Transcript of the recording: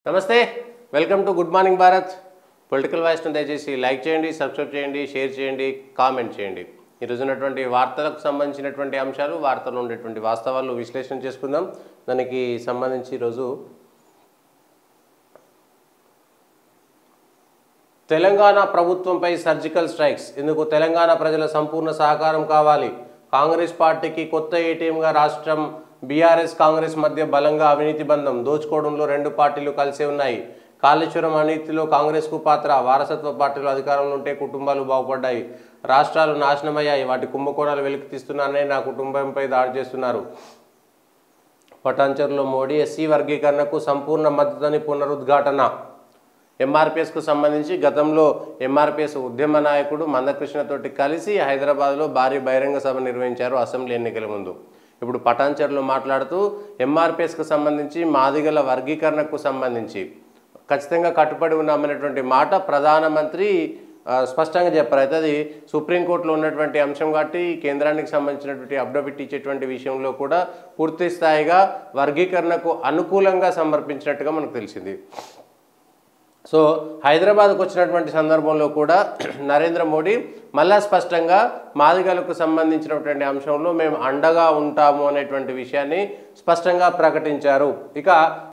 నమస్తే welcome to good morning Bharat political voice ను దయచేసి లైక్ చేయండి సబ్స్క్రైబ్ చేయండి షేర్ చేయండి కామెంట్ చేయండి ఈ రోజు ఉన్నటువంటి వార్తలకు సంబంధించినటువంటి అంశాలు వార్తల్లో ఉండేటువంటి వాస్తవాలు విశ్లేషణ చేసుకుందాం దానికి సంబంధించి ఈ రోజు తెలంగాణ ప్రభుత్వంపై సర్జికల్ స్ట్రైక్స్ ఇందుకు తెలంగాణ ప్రజల సంపూర్ణ సహకారం కావాలి కాంగ్రెస్ పార్టీకి కొత్త ఏటీఎంగా రాష్ట్రం బీఆర్ఎస్ కాంగ్రెస్ మధ్య బలంగా అవినీతి బంధం దోచుకోవడంలో రెండు పార్టీలు కలిసే ఉన్నాయి కాళేశ్వరం అవినీతిలో కాంగ్రెస్కు పాత్ర వారసత్వ పార్టీలు అధికారంలో ఉంటే కుటుంబాలు బాగుపడ్డాయి రాష్ట్రాలు నాశనమయ్యాయి వాటి కుంభకోణాలు వెలికి తీస్తున్నారని నా కుటుంబంపై దాడి చేస్తున్నారు పటాన్చెరులో మోడీ ఎస్సీ వర్గీకరణకు సంపూర్ణ మద్దతుని పునరుద్ఘాటన ఎంఆర్పీఎస్కు సంబంధించి గతంలో ఎంఆర్పీఎస్ ఉద్యమ నాయకుడు మందకృష్ణతోటి కలిసి హైదరాబాద్లో భారీ బహిరంగ సభ నిర్వహించారు అసెంబ్లీ ఎన్నికల ముందు ఇప్పుడు పటాన్చెరులో మాట్లాడుతూ ఎంఆర్పీఎస్కు సంబంధించి మాదిగల వర్గీకరణకు సంబంధించి ఖచ్చితంగా కట్టుబడి ఉన్నామనేటువంటి మాట ప్రధానమంత్రి స్పష్టంగా చెప్పారు అయితే అది సుప్రీంకోర్టులో ఉన్నటువంటి అంశం కాబట్టి కేంద్రానికి సంబంధించినటువంటి అప్డేట్ ఇచ్చేటువంటి విషయంలో కూడా పూర్తి స్థాయిగా వర్గీకరణకు అనుకూలంగా సమర్పించినట్టుగా మనకు తెలిసింది సో హైదరాబాద్కు వచ్చినటువంటి సందర్భంలో కూడా నరేంద్ర మోడీ మళ్ళా స్పష్టంగా మాదిగలకు సంబంధించినటువంటి అంశంలో మేము అండగా ఉంటాము అనేటువంటి విషయాన్ని స్పష్టంగా ప్రకటించారు ఇక